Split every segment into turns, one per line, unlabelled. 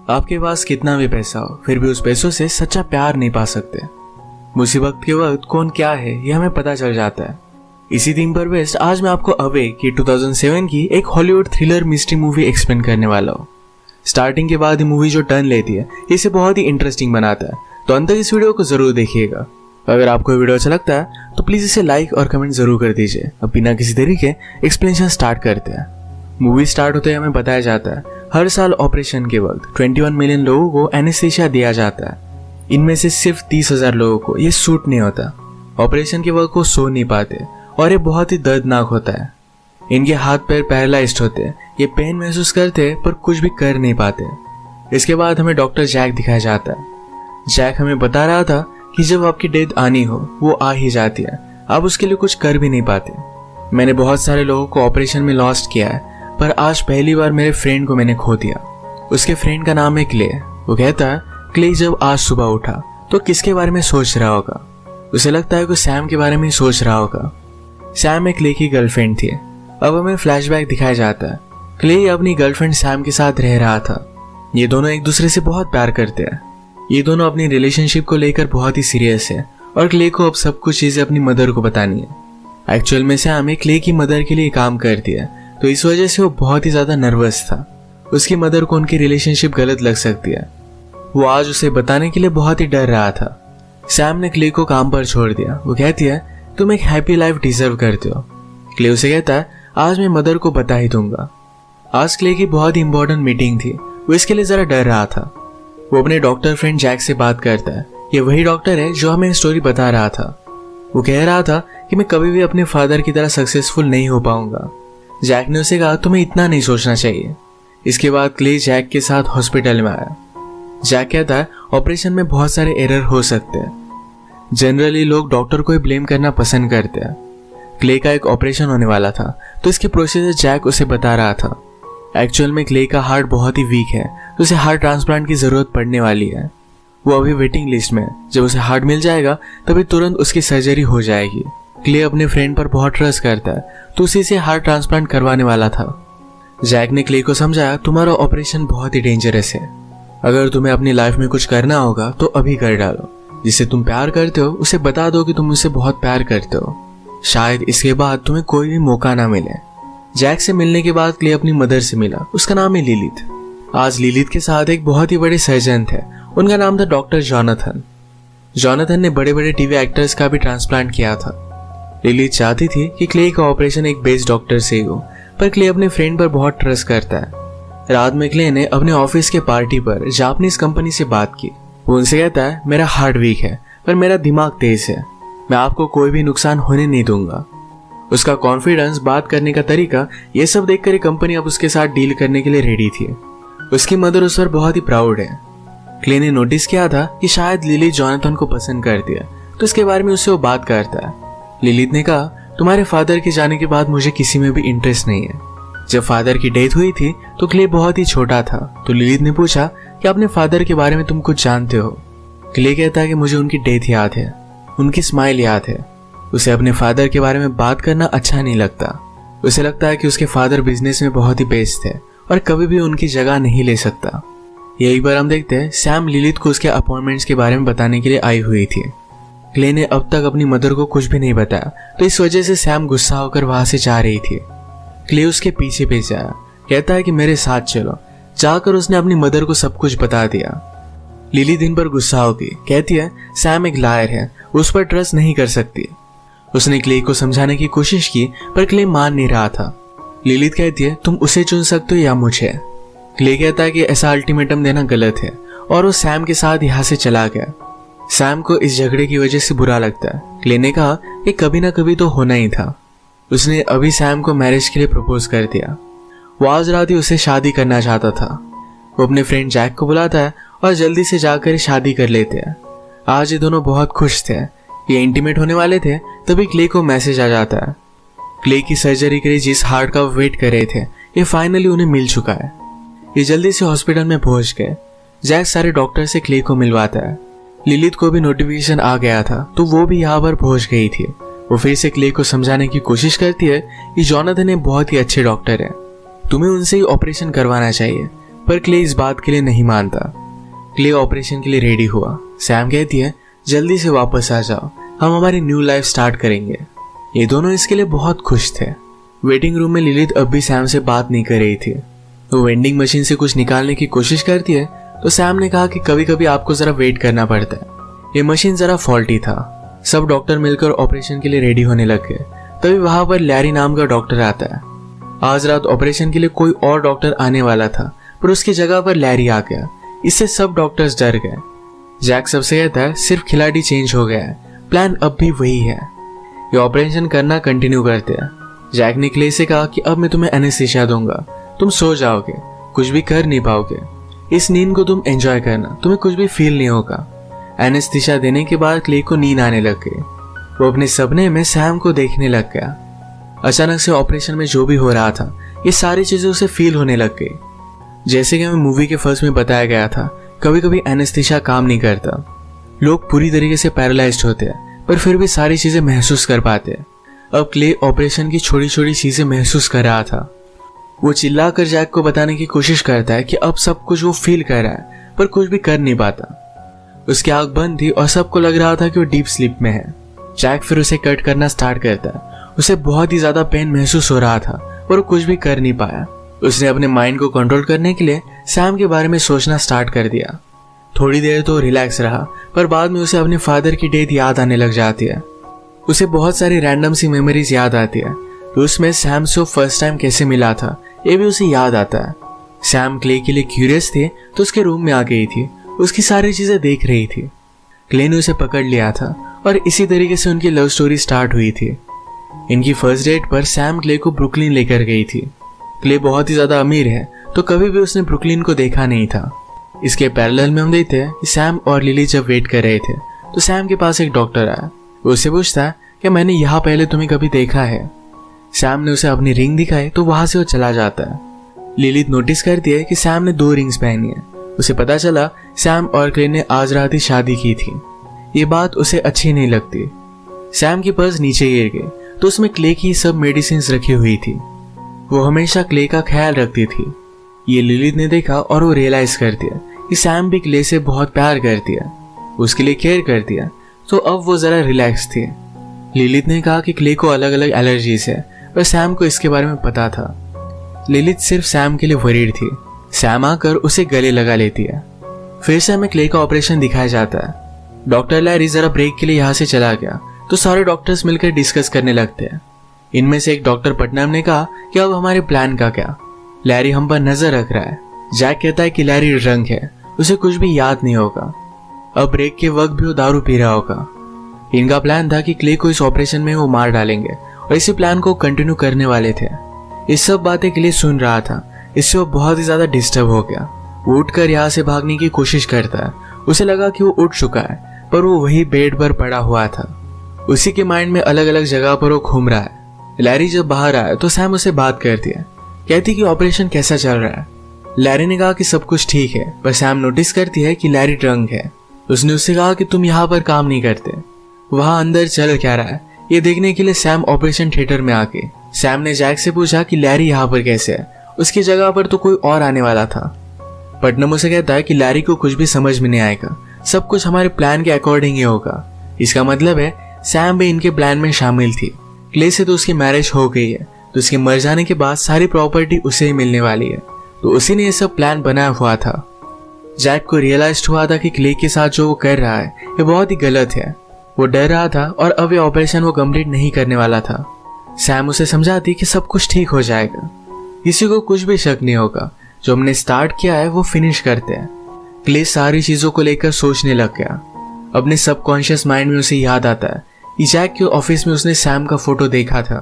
आपके पास कितना भी पैसा हो, फिर भी उस पैसों से सच्चा प्यार नहीं पा सकते। मुसीबत के वक्त कौन क्या है ये हमें पता चल जाता है। इसी थीम पर बेस्ड आज मैं आपको अवे की 2007 की एक Hollywood thriller mystery movie explain करने वाला हूँ। स्टार्टिंग के बाद ये मूवी जो टर्न लेती है इसे बहुत ही इंटरेस्टिंग बनाता है, तो अंत तक इस वीडियो को जरूर देखिएगा। अगर आपको वीडियो अच्छा लगता है तो प्लीज इसे लाइक और कमेंट जरूर कर दीजिए। अब बिना किसी देरी के एक्सप्लेनेशन स्टार्ट करते हैं। मूवी स्टार्ट होते ही हमें बताया जाता है हर साल ऑपरेशन के वक्त 21 मिलियन लोगों को एनेस्थीसिया दिया जाता है। इनमें से सिर्फ 30,000 लोगों को ये सूट नहीं होता। ऑपरेशन के वक्त वो सो नहीं पाते और ये बहुत ही दर्दनाक होता है। इनके हाथ पैर पैरालाइज्ड होते हैं, ये पेन महसूस करते हैं पर कुछ भी कर नहीं पाते। इसके बाद हमें डॉक्टर जैक दिखाया जाता है। जैक हमें बता रहा था कि जब आपकी डेथ आनी हो वो आ ही जाती है, आप उसके लिए कुछ कर भी नहीं पाते। मैंने बहुत सारे लोगों को ऑपरेशन में लॉस्ट किया है, पर आज पहली बार मेरे फ्रेंड को मैंने खो दिया। उसके फ्रेंड का नाम है क्ले। वो कहता है क्ले जब आज सुबह उठा तो किसके बारे में सोच रहा होगा। उसे लगता है कि सैम के बारे में ही सोच रहा होगा। सैम एक क्ले की गर्लफ्रेंड थी। अब हमें फ्लैशबैक दिखाया जाता है। क्ले अपनी गर्लफ्रेंड सैम के साथ रह रहा था। ये दोनों एक दूसरे से बहुत प्यार करते हैं। ये दोनों अपनी रिलेशनशिप को लेकर बहुत ही सीरियस है और क्ले को अब सब कुछ चीजें अपनी मदर को बतानी है। एक्चुअल में सैम क्ले की मदर के लिए काम करती है, तो इस वजह से वो बहुत ही ज्यादा नर्वस था। उसकी मदर को उनकी रिलेशनशिप गलत लग सकती है। वो आज उसे बताने के लिए बहुत ही डर रहा था। सैम ने क्ले को काम पर छोड़ दिया। वो कहती है तुम एक हैप्पी लाइफ डिजर्व करते हो। क्ले उसे कहता है आज मैं मदर को बता ही दूंगा। आज क्ले की बहुत ही इंपॉर्टेंट मीटिंग थी, वो इसके लिए जरा डर रहा था। वो अपने डॉक्टर फ्रेंड जैक से बात करता है। ये वही डॉक्टर है जो हमें स्टोरी बता रहा था। वो कह रहा था कि मैं कभी भी अपने फादर की तरह सक्सेसफुल नहीं हो पाऊंगा। जैक ने उसे कहा तुम्हें इतना नहीं सोचना चाहिए। इसके बाद क्ले जैक के साथ हॉस्पिटल में आया। जैक कहता है ऑपरेशन में बहुत सारे एरर हो सकते हैं। जनरली लोग डॉक्टर को ही ब्लेम करना पसंद करते हैं। क्ले का एक ऑपरेशन होने वाला था, तो इसके प्रोसीजर जैक उसे बता रहा था। एक्चुअल में क्ले का हार्ट बहुत ही वीक है, तो उसे हार्ट ट्रांसप्लांट की जरूरत पड़ने वाली है। वो अभी वेटिंग लिस्ट में है। जब उसे हार्ट मिल जाएगा तभी तुरंत उसकी सर्जरी हो जाएगी। क्ले अपने फ्रेंड पर बहुत ट्रस्ट करता है, तो उसी से हार्ट ट्रांसप्लांट करवाने वाला था। जैक ने क्ले को समझाया तुम्हारा ऑपरेशन बहुत ही डेंजरस है। अगर तुम्हें अपनी लाइफ में कुछ करना होगा तो अभी कर डालो। जिसे तुम प्यार करते हो उसे बता दो कि तुम उससे बहुत प्यार करते हो। शायद इसके बाद तुम्हें कोई भी मौका ना मिले। जैक से मिलने के बाद क्ले अपनी मदर से मिला। उसका नाम है लिलिथ। आज लिलिथ के साथ एक बहुत ही बड़े सर्जन थे। उनका नाम था डॉक्टर जॉनथन। जॉनथन ने बड़े बड़े टीवी एक्टर्स का भी ट्रांसप्लांट किया था। लिलिथ चाहती थी कि क्ले का ऑपरेशन एक बेस्ट डॉक्टर से ही हो, पर क्ले अपने फ्रेंड पर बहुत ट्रस्ट करता है। रात में क्ले ने अपने ऑफिस के पार्टी पर जापानीज कंपनी से बात की। वो उनसे कहता है मेरा हार्ट वीक है पर मेरा दिमाग तेज है, मैं आपको कोई भी नुकसान होने नहीं दूंगा। उसका कॉन्फिडेंस, बात करने का तरीका, ये सब देखकर कंपनी अब उसके साथ डील करने के लिए रेडी थी। उसकी मदर उस पर बहुत ही प्राउड है। क्ले ने नोटिस किया था कि शायद लिली जॉनथन को पसंद करती है, तो इसके बारे में उससे वो बात करता है। लिलिथ ने कहा तुम्हारे फादर के जाने के बाद मुझे किसी में भी इंटरेस्ट नहीं है। जब फादर की डेथ हुई थी तो क्ले बहुत ही छोटा था, तो लिलिथ ने पूछा कि अपने फादर के बारे में तुम कुछ जानते हो। क्ले कहता है कि मुझे उनकी डेथ याद है, उनकी स्माइल याद है। उसे अपने फादर के बारे में बात करना अच्छा नहीं लगता। उसे लगता है कि उसके फादर बिजनेस में बहुत ही बेस्ट थे और कभी भी उनकी जगह नहीं ले सकता। यही पर हम देखते हैं सैम लिलिथ को उसके अपॉइंटमेंट्स के बारे में बताने के लिए आई हुई थी। क्ले ने अब तक अपनी मदर को कुछ भी नहीं बताया, तो इस वजह से सैम गुस्सा होकर वहां से जा रही थी। क्ले उसके पीछे पीछे आया, कहता है कि मेरे साथ चलो। जाकर उसने अपनी मदर को सब कुछ बता दिया। लिली दिन पर गुस्सा होगी, कहती है सैम एक लायर है, उस पर ट्रस्ट नहीं कर सकती। उसने क्ले को समझाने की कोशिश की पर क्ले मान नहीं रहा था। लिलिथ कहती है तुम उसे चुन सकते हो या मुझे। क्ले कहता है कि ऐसा अल्टीमेटम देना गलत है और वो सैम के साथ यहाँ से चला गया। सैम को इस झगड़े की वजह से बुरा लगता है। क्ले ने कहा कि कभी ना कभी तो होना ही था। उसने अभी सैम को मैरिज के लिए प्रपोज कर दिया। वो आज रात ही उसे शादी करना चाहता था। वो अपने फ्रेंड जैक को बुलाता है और जल्दी से जाकर शादी कर लेते हैं। आज ये दोनों बहुत खुश थे। ये इंटीमेट होने वाले थे, तभी क्ले को मैसेज आ जाता है। क्ले की सर्जरी के लिए जिस हार्ट का वेट कर रहे थे, ये फाइनली उन्हें मिल चुका है। ये जल्दी से हॉस्पिटल में पहुंच गए। जैक सारे डॉक्टर से क्ले को मिलवाता है। लिलिथ को भी नोटिफिकेशन आ गया था, तो वो भी यहाँ पर पहुंच गई थी। वो फिर से क्ले को समझाने की कोशिश करती है कि जॉनथन एक बहुत ही अच्छे डॉक्टर है, तुम्हें उनसे ही ऑपरेशन करवाना चाहिए। पर क्ले इस बात के लिए नहीं मानता। क्ले ऑपरेशन के लिए रेडी हुआ। सैम कहती है जल्दी से वापस आ जाओ, हम हमारी न्यू लाइफ स्टार्ट करेंगे। ये दोनों इसके लिए बहुत खुश थे। वेटिंग रूम में लिलित अब भी सैम से बात नहीं कर रही थी। वो वेंडिंग मशीन से कुछ निकालने की कोशिश करती है तो सैम ने कहा कि कभी कभी आपको जरा वेट करना पड़ता है, ये मशीन जरा फॉल्टी था। सब डॉक्टर मिलकर ऑपरेशन के लिए रेडी होने लग गए। तभी वहां पर लैरी नाम का डॉक्टर आता है। आज रात ऑपरेशन के लिए कोई और डॉक्टर आने वाला था, पर उसकी जगह पर लैरी आ गया। इससे सब डॉक्टर्स डर गए। जैक सबसे कहता है सिर्फ खिलाड़ी चेंज हो गया है, प्लान अब भी वही है, ये ऑपरेशन करना कंटिन्यू करते हैं। जैक ने क्ले से कहा कि अब मैं तुम्हें एनेस्थीसिया दूंगा, तुम सो जाओगे, कुछ भी कर नहीं पाओगे, इस नींद को तुम एंजॉय करना, तुम्हें कुछ भी फील नहीं होगा। एनेस्थीसिया देने के बाद क्ले को नींद आने लग गई। वो अपने सपने में सैम को देखने लग गया। अचानक से ऑपरेशन में जो भी हो रहा था ये सारी चीजें उसे फील होने लग गई। जैसे कि हमें मूवी के फर्स्ट में बताया गया था, कभी कभी एनेस्थीसिया काम नहीं करता, लोग पूरी तरीके से पैरालाइज्ड होते हैं पर फिर भी सारी चीजें महसूस कर पाते हैं। अब क्ले ऑपरेशन की छोटी छोटी चीजें महसूस कर रहा था। वो चिल्लाकर जैक को बताने की कोशिश करता है कि अब सब कुछ वो फील कर रहा है पर कुछ भी कर नहीं पाता। उसकी आंख बंद थी और सबको लग रहा था कि वो डीप स्लीप में है। जैक फिर उसे कट करना स्टार्ट करता है। उसे बहुत ही ज्यादा पेन महसूस हो रहा था पर वो कुछ भी कर नहीं पाया। उसने अपने माइंड को कंट्रोल करने के लिए सैम के बारे में सोचना स्टार्ट कर दिया। थोड़ी देर तो रिलैक्स रहा पर बाद में उसे अपने फादर की डेथ याद आने लग जाती है। उसे बहुत सारी रैंडम सी मेमोरीज याद आती है। तो उसमें सैम से फर्स्ट टाइम कैसे मिला था ये भी उसे याद आता है। सैम क्ले के लिए क्यूरियस थे तो उसके रूम में आ गई थी, उसकी सारी चीजें देख रही थी। क्ले ने उसे पकड़ लिया था और इसी तरीके से उनकी लव स्टोरी स्टार्ट हुई थी। इनकी फर्स्ट डेट पर सैम क्ले को ब्रुकलिन लेकर गई थी। क्ले बहुत ही ज्यादा अमीर है तो कभी भी उसने ब्रुकलिन को देखा नहीं था। इसके पैरेलल में हम देखते हैं कि सैम और लिली जब वेट कर रहे थे तो सैम के पास एक डॉक्टर आया। वो उससे पूछता है कि मैंने यहाँ पहले तुम्हें कभी देखा है। सैम ने उसे अपनी रिंग दिखाई तो वहां से वो चला जाता है। लिलित नोटिस करती है कि सैम ने 2 रिंग्स पहनी है। उसे पता चला सैम और क्ले ने आज रात ही शादी की थी। ये बात उसे अच्छी नहीं लगती। सैम की पर्स नीचे गिर गई तो उसमें क्ले की सब मेडिसिन रखी हुई थी। वो हमेशा क्ले का ख्याल रखती थी। ये लिलित ने देखा और वो रियलाइज कर दिया कि सैम भी क्ले से बहुत प्यार करती है, उसके लिए केयर करती है। तो अब वो जरा रिलैक्स थी। लिलित ने कहा कि क्ले को अलग अलग एलर्जीज है पर सैम को इसके बारे में पता था। लिलित सिर्फ सैम के लिए वरीड थी। सैम आकर उसे गले लगा लेती है। फिर से हमें क्ले का ऑपरेशन दिखाया जाता है। डॉक्टर लैरी जरा ब्रेक के लिए यहाँ से चला गया तो सारे डॉक्टर्स मिलकर डिस्कस करने लगते हैं। इनमें से एक डॉक्टर पटनाम ने कहा कि अब हमारे प्लान का क्या, लैरी हम पर नजर रख रहा है। जैक कहता है कि लैरी ड्रंक है, उसे कुछ भी याद नहीं होगा। अब ब्रेक के वक्त भी वो दारू पी रहा होगा। इनका प्लान था कि क्ले को इस ऑपरेशन में वो मार डालेंगे और इसी प्लान को कंटिन्यू करने वाले थे। इस सब बातें क्ले सुन रहा था, इससे वो बहुत ही ज्यादा डिस्टर्ब हो गया। वो उठकर यहाँ से भागने की कोशिश करता है। उसे लगा कि वो उठ चुका है पर वो वही बेड पर पड़ा हुआ था। उसी के माइंड में अलग अलग जगह पर वो घूम रहा है। लैरी जब बाहर आया तो सैम उसे बात करती है, कहती कि ऑपरेशन कैसा चल रहा है। लैरी ने कहा कि सब कुछ ठीक है पर सैम नोटिस करती है कि लैरी ड्रंक है। उसने उससे कहा कि तुम यहाँ पर काम नहीं करते, वहां अंदर चल क्या रहा है ये देखने के लिए सैम ऑपरेशन थिएटर में आके सैम ने जैक से पूछा कि लैरी यहाँ पर कैसे है, उसकी जगह पर तो कोई और आने वाला था। पटनम उसे कहता है कि लैरी को कुछ भी समझ में नहीं आएगा, सब कुछ हमारे प्लान के अकॉर्डिंग ही होगा। इसका मतलब है सैम भी इनके प्लान में शामिल थी। क्ले से तो उसकी मैरिज हो गई है तो उसके मर जाने के बाद सारी प्रॉपर्टी उसे ही मिलने वाली है, तो उसी ने ये सब प्लान बनाया हुआ था। जैक को रियलाइज हुआ था कि क्ले के साथ जो वो कर रहा है ये बहुत ही गलत है। वो डर रहा था और अब ये ऑपरेशन वो कंप्लीट नहीं करने वाला था। सैम उसे समझाती कि सब कुछ ठीक हो जाएगा, किसी को कुछ भी शक नहीं होगा, जो हमने स्टार्ट किया है वो फिनिश करते हैं। क्ले सारी चीजों को लेकर सोचने लग गया। अपने सबकॉन्शियस माइंड में उसे याद आता है कि जैक के ऑफिस में उसने सैम का फोटो देखा था।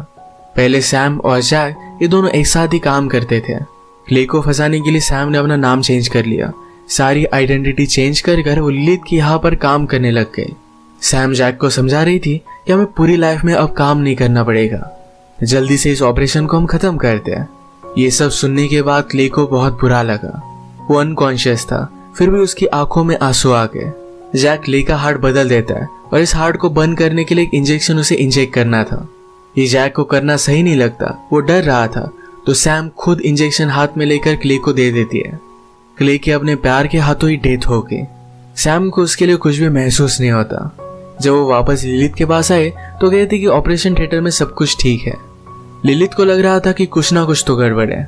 पहले सैम और जैक ये दोनों एक साथ ही काम करते थे। क्ले को फंसाने के लिए सैम ने अपना नाम चेंज कर लिया। सारी आइडेंटिटी चेंज कर वो लिलित की यहाँ पर काम करने लग गए। सैम जैक को समझा रही थी कि हमें पूरी लाइफ में अब काम नहीं करना पड़ेगा, जल्दी से इस ऑपरेशन को हम खत्म करते हैं। ये सब सुनने के बाद क्ले को बहुत बुरा लगा। वो अनकॉन्शियस था फिर भी उसकी आंखों में आंसू आ गए। जैक क्ले का हार्ट बदल देता है और इस हार्ट को बंद करने के लिए एक इंजेक्शन उसे इंजेक्ट करना था। ये जैक को करना सही नहीं लगता, वो डर रहा था, तो सैम खुद इंजेक्शन हाथ में लेकर क्ले को दे देती है। क्ले के अपने प्यार के हाथों ही डेथ हो गई। सैम को उसके लिए कुछ भी महसूस नहीं होता। जब वो वापस लिलिथ के पास आए तो कहती कि ऑपरेशन थिएटर में सब कुछ ठीक है। लिलिथ को लग रहा था कि कुछ ना कुछ तो गड़बड़ है,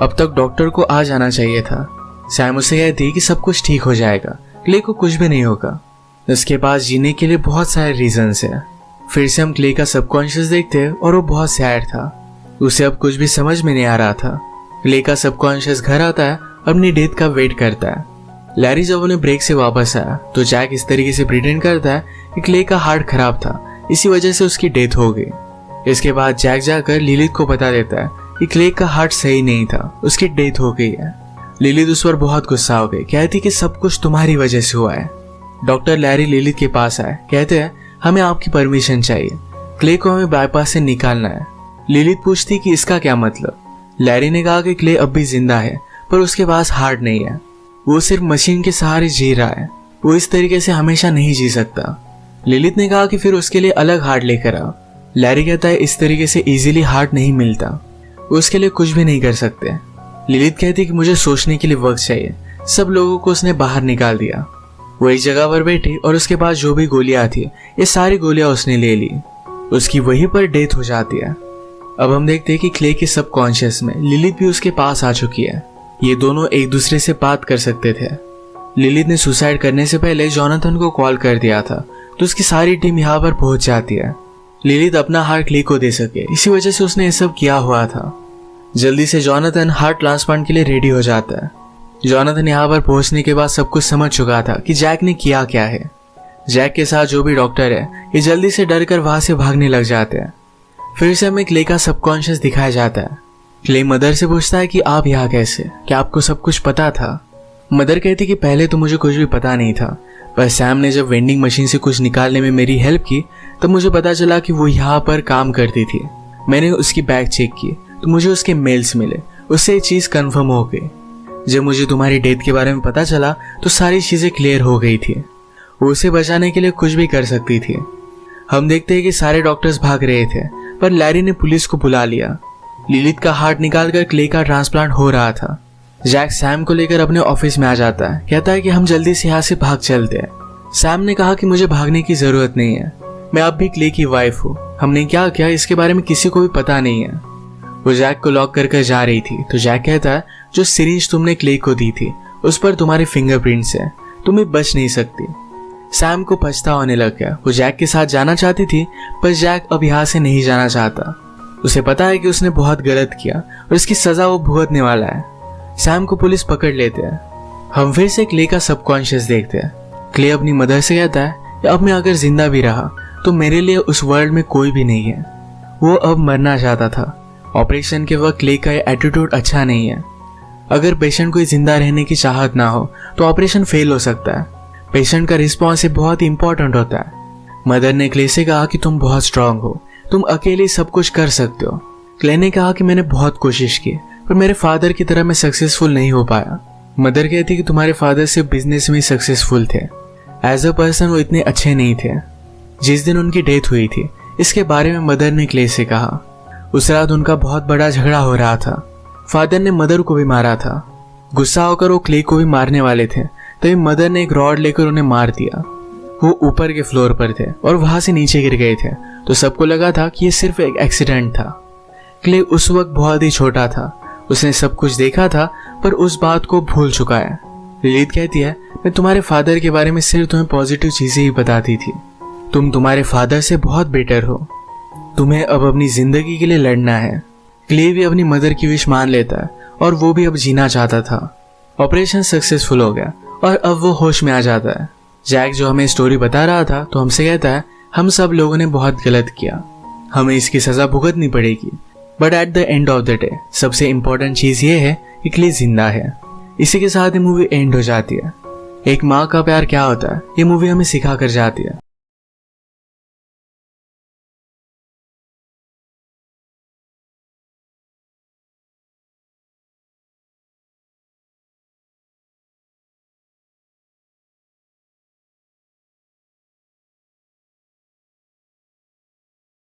अब तक डॉक्टर को आ जाना चाहिए था। सैम उससे कहती कि सब कुछ ठीक हो जाएगा, क्ले को कुछ भी नहीं होगा, उसके पास जीने के लिए बहुत सारे रीजंस है। फिर से हम क्ले का सबकॉन्शियस देखते हैं और वो बहुत सैड था, उसे अब कुछ भी समझ में नहीं आ रहा था। क्ले का सबकॉन्शियस घर आता है, अपनी डेथ का वेट करता है। लैरी जब उन्हें ब्रेक से वापस आया तो जैक इस तरीके से प्रिटेंड करता है कि क्ले का हार्ट खराब था, इसी वजह से उसकी डेथ हो गई। इसके बाद जैक जाकर लिलिथ को बता देता है कि क्ले का हार्ट सही नहीं था, उसकी डेथ हो गई है। लिलिथ उस पर बहुत गुस्सा हो गई, कहती कि सब कुछ तुम्हारी वजह से हुआ है। डॉक्टर लैरी लिलिथ के पास आए, कहते हैं हमें आपकी परमिशन चाहिए, क्ले को हमें बाईपास से निकालना है। लिलिथ पूछती कि इसका क्या मतलब। लैरी ने कहा कि क्ले अब भी जिंदा है पर उसके पास हार्ट नहीं है, वो सिर्फ मशीन के सहारे जी रहा है, वो इस तरीके से हमेशा नहीं जी सकता। लिलिथ ने कहा कि फिर उसके लिए अलग हार्ट लेकर आओ। लैरी कहता है इस तरीके से इजीली हार्ट नहीं मिलता, वो उसके लिए कुछ भी नहीं कर सकते। लिलिथ कहती कि मुझे सोचने के लिए वक्त चाहिए। सब लोगों को उसने बाहर निकाल दिया। वो एक जगह पर बैठी और उसके पास जो भी गोलियां थी ये सारी गोलियां उसने ले ली। उसकी वहीं पर डेथ हो जाती है। अब हम देखते हैं कि क्ले के सबकॉन्शियस में लिलिथ भी उसके पास आ चुकी है। ये दोनों एक दूसरे से बात कर सकते थे। लिलिथ ने सुसाइड करने से पहले जोनाथन को कॉल कर दिया था तो उसकी सारी टीम यहाँ पर पहुंच जाती है। लिलिथ अपना हार्ट क्ले को दे सके, इसी वजह से उसने ये सब किया हुआ था। जल्दी से जोनाथन हार्ट ट्रांसप्लांट के लिए रेडी हो जाता है। जोनाथन यहाँ पर पहुंचने के बाद सब कुछ समझ चुका था कि जैक ने किया क्या है। जैक के साथ जो भी डॉक्टर है ये जल्दी से डर कर वहां से भागने लग जाते हैं। फिर से हमें क्ले का सबकॉन्शियस दिखाया जाता है। क्ले मदर से पूछता है कि आप यहाँ कैसे, क्या आपको सब कुछ पता था। मदर कहती कि पहले तो मुझे कुछ भी पता नहीं था, पर सैम ने जब वेंडिंग मशीन से कुछ निकालने में मेरी हेल्प की तब मुझे पता चला कि वो यहाँ पर काम करती थी। मैंने उसकी बैग चेक की तो मुझे उसके मेल्स मिले, उससे ये चीज़ कन्फर्म हो गई। जब मुझे तुम्हारी डेथ के बारे में पता चला तो सारी चीज़ें क्लियर हो गई थी। वो उसे बचाने के लिए कुछ भी कर सकती थी। हम देखते हैं कि सारे डॉक्टर्स भाग रहे थे पर लैरी ने पुलिस को बुला लिया। लिलिथ का हार्ट निकालकर क्ले का ट्रांसप्लांट हो रहा था। जैक सैम को लेकर अपने ऑफिस में आ जाता है, कहता है कि हम जल्दी से यहाँ से भाग चलते हैं। सैम ने कहा कि मुझे भागने की जरूरत नहीं है, मैं अब भी क्ले की वाइफ हूँ, हमने क्या किया इसके बारे में किसी को भी पता नहीं है। वो जैक को लॉक कर जा रही थी तो जैक कहता है जो सिरिंज तुमने क्ले को दी थी उस पर तुम्हारे फिंगरप्रिंट्स है, तुम्हें बच नहीं सकती। सैम को पछतावा होने लग गया। वो जैक के साथ जाना चाहती थी पर जैक अब यहाँ से नहीं जाना चाहता। उसे पता है कि उसने बहुत गलत किया और इसकी सजा वो भुगतने वाला है। सैम को पुलिस पकड़ लेते हैं। हम फिर से क्ले का सबकॉन्शियस देखते हैं। क्ले अपनी मदर से कहता है कि अब मैं अगर जिंदा भी रहा तो मेरे लिए उस वर्ल्ड में कोई भी नहीं है। वो अब मरना चाहता था। ऑपरेशन के वक्त क्ले का ये एटीट्यूड अच्छा नहीं है। अगर पेशेंट को जिंदा रहने की चाहत ना हो तो ऑपरेशन फेल हो सकता है। पेशेंट का रिस्पॉन्स बहुत इंपॉर्टेंट होता है। मदर ने क्ले से कहा कि तुम बहुत स्ट्रांग हो, तुम अकेले सब कुछ कर सकते हो। क्ले ने कहा कि मैंने बहुत कोशिश की पर मेरे फादर की तरह मैं सक्सेसफुल नहीं हो पाया। मदर कहती कि तुम्हारे फादर सिर्फ बिजनेस में सक्सेसफुल थे, एज अ पर्सन वो इतने अच्छे नहीं थे। जिस दिन उनकी डेथ हुई थी इसके बारे में मदर ने क्ले से कहा। उस रात उनका बहुत बड़ा झगड़ा हो रहा था। फादर ने मदर को भी मारा था। गुस्सा होकर वो क्ले को भी मारने वाले थे तभी मदर ने एक रॉड लेकर उन्हें मार दिया। वो ऊपर के फ्लोर पर थे और वहां से नीचे गिर गए थे तो सबको लगा था कि ये सिर्फ एक एक्सीडेंट था। क्ले उस वक्त बहुत ही छोटा था, उसने सब कुछ देखा था पर उस बात को भूल चुका है। लिलिथ कहती है मैं तुम्हारे फादर के बारे में सिर्फ तुम्हें पॉजिटिव चीजें ही बताती थी, तुम तुम्हारे फादर से बहुत बेटर हो, तुम्हें अब अपनी जिंदगी के लिए लड़ना है। क्ले भी अपनी मदर की विश मान लेता है और वो भी अब जीना चाहता था। ऑपरेशन सक्सेसफुल हो गया और अब वो होश में आ जाता है। जैक जो हमें स्टोरी बता रहा था तो हमसे कहता है हम सब लोगों ने बहुत गलत किया, हमें इसकी सजा भुगतनी पड़ेगी, but at the end of the day सबसे इम्पोर्टेंट चीज ये है कि क्ले जिंदा है। इसी के साथ ये मूवी एंड हो जाती है। एक माँ का प्यार क्या होता है ये मूवी हमें सिखा कर जाती है।